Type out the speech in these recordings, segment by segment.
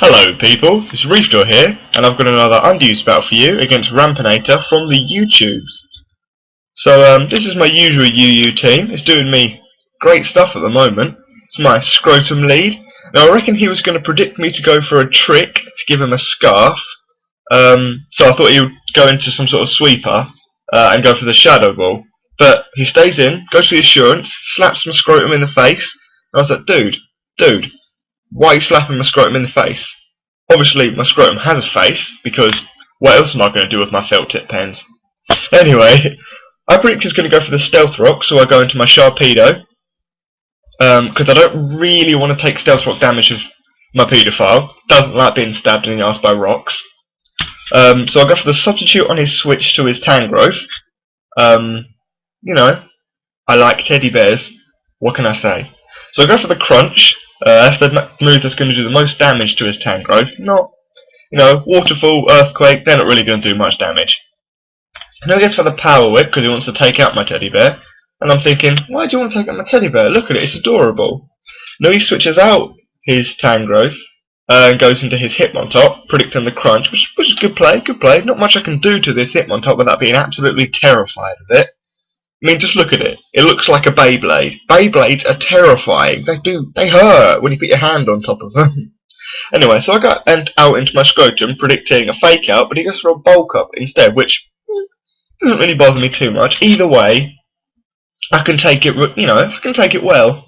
Hello people, it's Reeeafdaw here, and I've got another unused battle for you against Ramperdos from the YouTubes. So this is my usual UU team. It's doing me great stuff at the moment. It's my scrotum lead. Now I reckon he was going to predict me to go for a trick to give him a scarf. So I thought he would go into some sort of sweeper and go for the shadow ball. But he stays in, goes for the assurance, slaps my scrotum in the face, and I was like, dude, why are you slapping my scrotum in the face? Obviously my scrotum has a face, because what else am I going to do with my felt tip pens? Anyway, I predict he's going to go for the stealth rock, so I go into my Sharpedo, because I don't really want to take stealth rock damage with my paedophile. Doesn't like being stabbed in the arse by rocks. So I go for the substitute on his switch to his Tangrowth. You know, I like teddy bears. What can I say? So I go for the crunch. That's the move that's going to do the most damage to his Tangrowth. Not, waterfall, earthquake, they're not really going to do much damage. And then he goes for the power whip because he wants to take out my teddy bear. And I'm thinking, why do you want to take out my teddy bear? Look at it, it's adorable. Now he switches out his Tangrowth and goes into his Hitmontop, predicting the crunch, which is good play. Not much I can do to this Hitmontop without being absolutely terrified of it. I mean, just look at it. It looks like a Beyblade. Beyblades are terrifying. They hurt when you put your hand on top of them. Anyway, so I got out into my scrotum, predicting a fake out, but he goes for a bulk up instead, which doesn't really bother me too much. Either way, I can take it, I can take it well.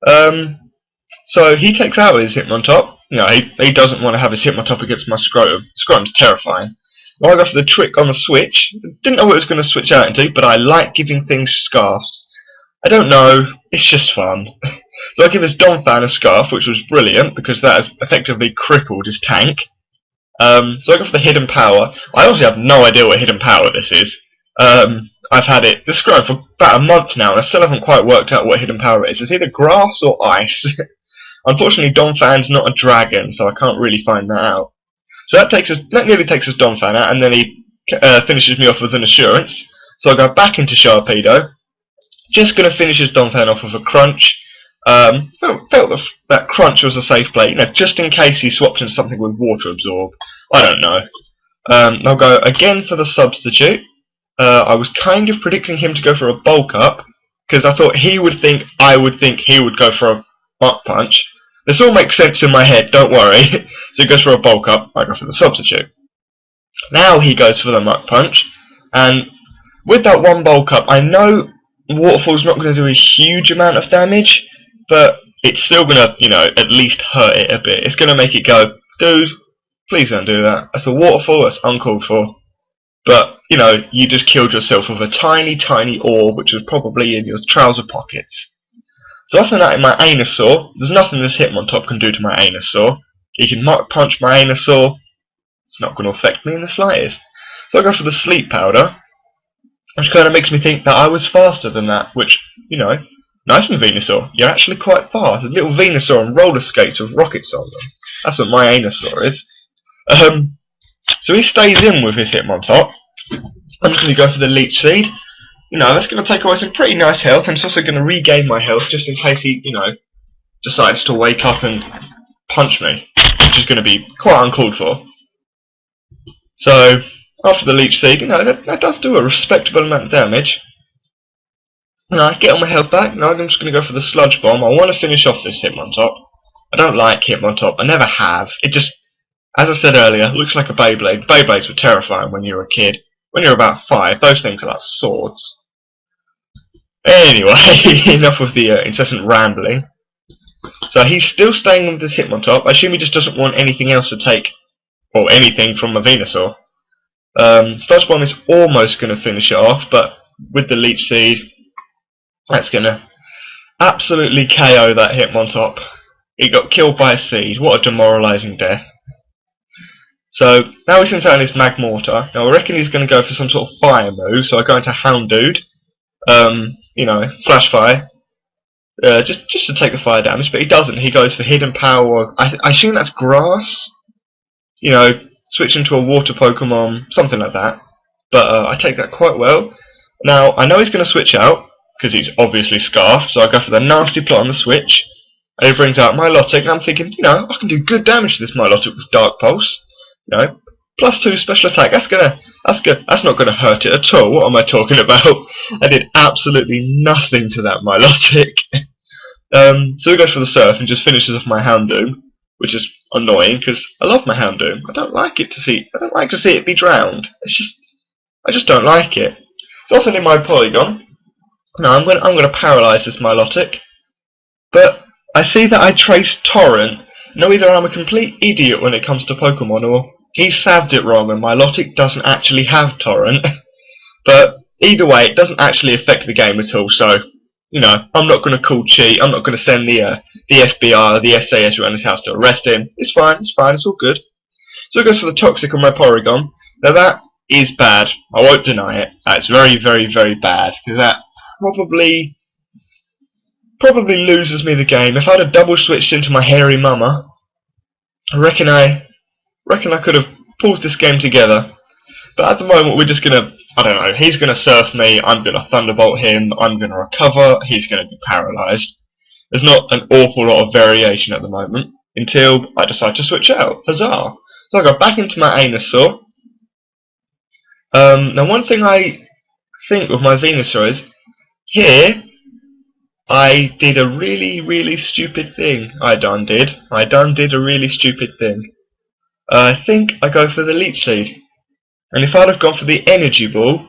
So he takes out his Hitmontop. He doesn't want to have his Hitmontop against my scrotum. Scrotum's terrifying. Well, I go for the trick on the switch. Didn't know what it was going to switch out into, but I like giving things scarves. I don't know, it's just fun. So I give his Donphan a scarf, which was brilliant, because that has effectively crippled his tank. So I go for the hidden power. I honestly have no idea what hidden power this is. I've had it described for about a month now, and I still haven't quite worked out what hidden power is. It's either grass or ice. Unfortunately, Donphan's not a dragon, so I can't really find that out. So that nearly takes his Donphan out, and then he finishes me off with an assurance. So I go back into Sharpedo. Just going to finish his Donphan off with a crunch. Felt that crunch was a safe play, just in case he swapped in something with water absorb. I don't know. I'll go again for the substitute. I was kind of predicting him to go for a bulk up, because I thought he would think I would think he would go for a Mach Punch. This all makes sense in my head, don't worry. So he goes for a bulk up, I go for the substitute. Now he goes for the Mach Punch, and with that one bulk up, I know Waterfall's not going to do a huge amount of damage, but it's still going to, at least hurt it a bit. It's going to make it go, dude, please don't do that. That's a Waterfall, that's uncalled for. But, you just killed yourself with a tiny, tiny orb, which was probably in your trouser pockets. So after that, in my Venusaur, there's nothing this Hitmontop can do to my Venusaur. He can Mach Punch my Venusaur. It's not going to affect me in the slightest. So I go for the Sleep Powder, which kind of makes me think that I was faster than that, which, nice with Venusaur. You're actually quite fast. A little Venusaur on roller skates with rockets on them. That's what my Venusaur is. So he stays in with his Hitmontop. I'm just going to go for the Leech Seed. That's going to take away some pretty nice health, and it's also going to regain my health just in case he, decides to wake up and punch me, which is going to be quite uncalled for. So, after the Leech Seed, that does do a respectable amount of damage. I get all my health back. Now I'm just going to go for the Sludge Bomb. I want to finish off this Hitmontop. I don't like Hitmontop. I never have. It just, as I said earlier, looks like a Beyblade. Beyblades were terrifying when you were a kid. When you're about 5, those things are like swords. Anyway, enough of the incessant rambling. So he's still staying with this Hitmontop. I assume he just doesn't want anything else to take, or anything from a Venusaur. Sludge Bomb is almost going to finish it off, but with the Leech Seed, that's going to absolutely KO that Hitmontop. He got killed by a seed. What a demoralising death. So, now he sends out his Magmortar. Now I reckon he's going to go for some sort of fire move, so I go into Houndoom. Flash Fire. Just to take the fire damage, but he doesn't. He goes for Hidden Power. I assume that's Grass? Switch into a Water Pokemon, something like that. But I take that quite well. Now, I know he's going to switch out, because he's obviously Scarfed, so I go for the Nasty Plot on the switch. And he brings out Milotic, and I'm thinking, you know, I can do good damage to this Milotic with Dark Pulse. You know, +2 special attack. That's not gonna hurt it at all. What am I talking about? I did absolutely nothing to that Milotic. So he goes for the Surf and just finishes off my Houndoom, which is annoying because I love my Houndoom. I don't like to see it be drowned. I just don't like it. So also in my Polygon. No, I'm gonna paralyze this Milotic. But I see that I traced Torrent. Now either I'm a complete idiot when it comes to Pokemon, or he saved it wrong and Milotic doesn't actually have Torrent. But either way, it doesn't actually affect the game at all, so, you know, I'm not going to call cheat, I'm not going to send the FBI or the SAS around his house to arrest him. It's fine, it's all good. So it goes for the Toxic on my Porygon. Now that is bad, I won't deny it. That's very, very, very bad, because that probably loses me the game. If I'd have double switched into my Hairy Mama, I reckon I could have pulled this game together. But at the moment we're just gonna, I don't know, he's gonna Surf me, I'm gonna Thunderbolt him, I'm gonna recover, he's gonna be paralysed. There's not an awful lot of variation at the moment, until I decide to switch out. Huzzah! So I go back into my Venusaur. Now one thing I think with my Venusaur is, here, I did a really, really stupid thing. I done did a really stupid thing. I think I go for the Leech Seed. And if I'd have gone for the Energy Ball,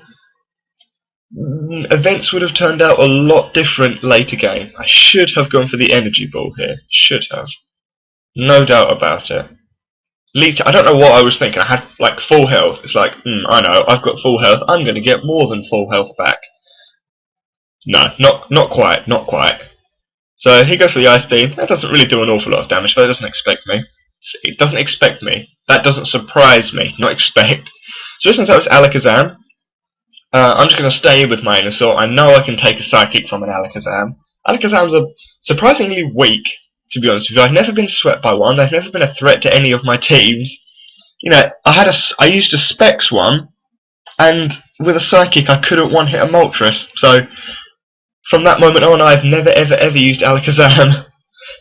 events would have turned out a lot different later game. I should have gone for the Energy Ball here. Should have. No doubt about it. Leech, I don't know what I was thinking. I had like full health. It's like, I know, I've got full health. I'm going to get more than full health back. No, not quite. So he goes for the Ice Beam. That doesn't really do an awful lot of damage, but it doesn't expect me. It doesn't expect me. That doesn't surprise me, not expect. So since that was Alakazam, I'm just going to stay with my Venusaur. I know I can take a Psychic from an Alakazam. Alakazams are surprisingly weak, to be honest with you. I've never been swept by one. They've never been a threat to any of my teams. You know, I used a Specs one, and with a Psychic I couldn't one-hit a Moltres. So from that moment on, I've never ever used Alakazam.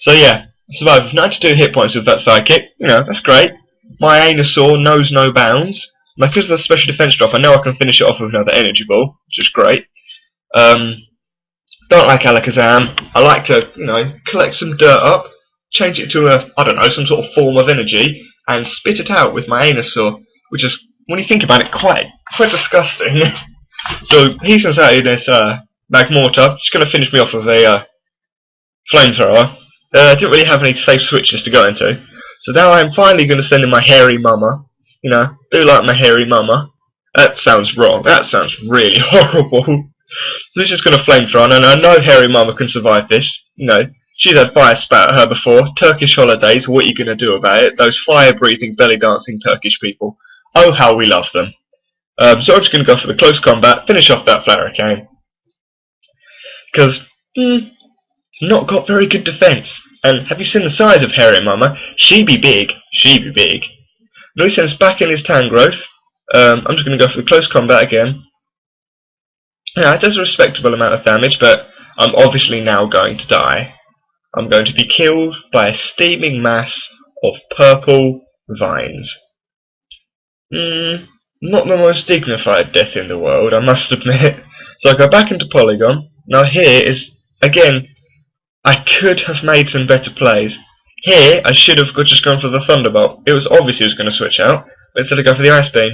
So yeah, I survived with 92 hit points with that Psychic. You know, that's great. My Venusaur knows no bounds. Now, because of the special defense drop, I know I can finish it off with another Energy Ball, which is great. Don't like Alakazam. I like to, you know, collect some dirt up, change it to a, I don't know, some sort of form of energy, and spit it out with my Venusaur, which is, when you think about it, quite disgusting. So he sends out this Magmortar. Just going to finish me off with a Flamethrower. Didn't really have any safe switches to go into. So now I'm finally going to send in my Hairy Mama. You know, do like my Hairy Mama. That sounds wrong. That sounds really horrible. So it's just going to Flamethrower, and I know Hairy Mama can survive this. You know, she's had fire spat at her before. Turkish holidays, what are you going to do about it? Those fire-breathing, belly-dancing Turkish people. Oh, how we love them. So I'm just going to go for the close combat, finish off that Flurricane. Because, not got very good defense. And have you seen the size of Hairy Mama? She be big. Now he sends back in his Tangrowth. I'm just going to go for the close combat again. Yeah, it does a respectable amount of damage, but I'm obviously now going to die. I'm going to be killed by a steaming mass of purple vines. Not the most dignified death in the world, I must admit. So I go back into Polygon. Now here is, again, I could have made some better plays. Here, I should have just gone for the Thunderbolt. It was obvious he was going to switch out, but instead of going for the Ice Beam.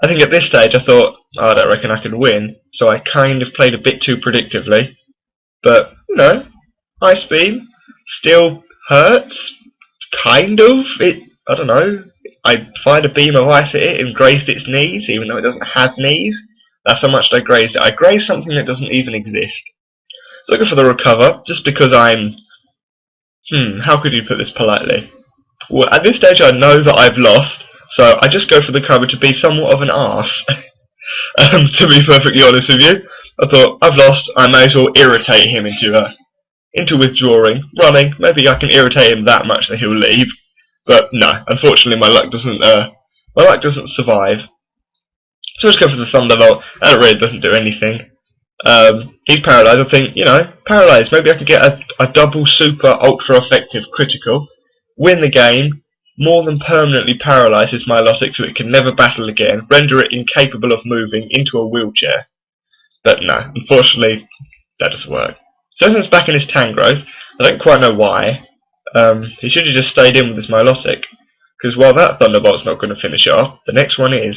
I think at this stage I thought, I don't reckon I could win, so I kind of played a bit too predictively. But, you know, Ice Beam still hurts, kind of. I don't know, I fired a beam of ice at it and grazed its knees, even though it doesn't have knees. That's how much I grazed it. I grazed something that doesn't even exist. So I go for the Recover, just because I'm... how could you put this politely? Well, at this stage I know that I've lost, so I just go for the cover to be somewhat of an arse. To be perfectly honest with you. I thought, I've lost, I may as well irritate him into withdrawing, running. Maybe I can irritate him that much that he'll leave. But no, unfortunately my luck doesn't survive. So I just go for the Thunderbolt, and it really doesn't do anything. He's paralysed. I think, paralysed. Maybe I could get a double super ultra effective critical, win the game, more than permanently paralyses Milotic so it can never battle again, render it incapable of moving into a wheelchair. But no, unfortunately, that doesn't work. Session's back in his Tangrowth. I don't quite know why. He should have just stayed in with his Milotic, because while that Thunderbolt's not going to finish it off, the next one is.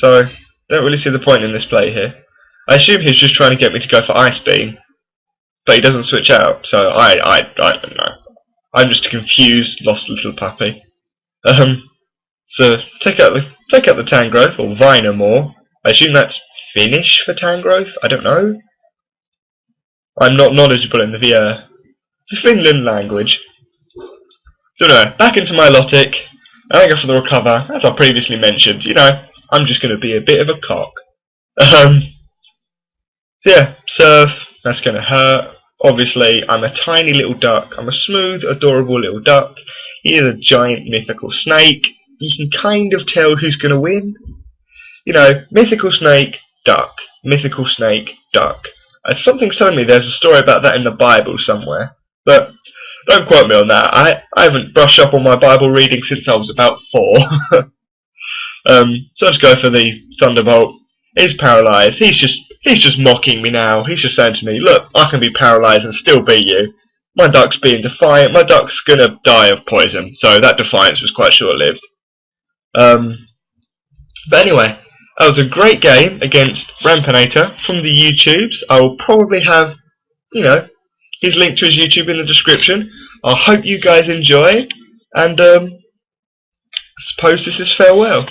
So, don't really see the point in this play here. I assume he's just trying to get me to go for Ice Beam, but he doesn't switch out, so I don't know. I'm just a confused, lost little puppy. So take out the Tangrowth, or Vinamore. I assume that's Finnish for Tangrowth. I don't know. I'm not knowledgeable in the Finland language. So no, back into Milotic. I go for the recover. As I previously mentioned, I'm just going to be a bit of a cock. Yeah, Surf. That's going to hurt. Obviously, I'm a tiny little duck. I'm a smooth, adorable little duck. He is a giant mythical snake. You can kind of tell who's going to win. Mythical snake, duck. Mythical snake, duck. Something's telling me there's a story about that in the Bible somewhere. But don't quote me on that. I haven't brushed up on my Bible reading since I was about 4. So let's go for the Thunderbolt. He's paralysed. He's just mocking me now. He's just saying to me, look, I can be paralysed and still beat you. My duck's being defiant. My duck's gonna die of poison. So that defiance was quite short-lived. But anyway, that was a great game against Ramperdos from the YouTubes. I will probably have, his link to his YouTube in the description. I hope you guys enjoy, and I suppose this is farewell.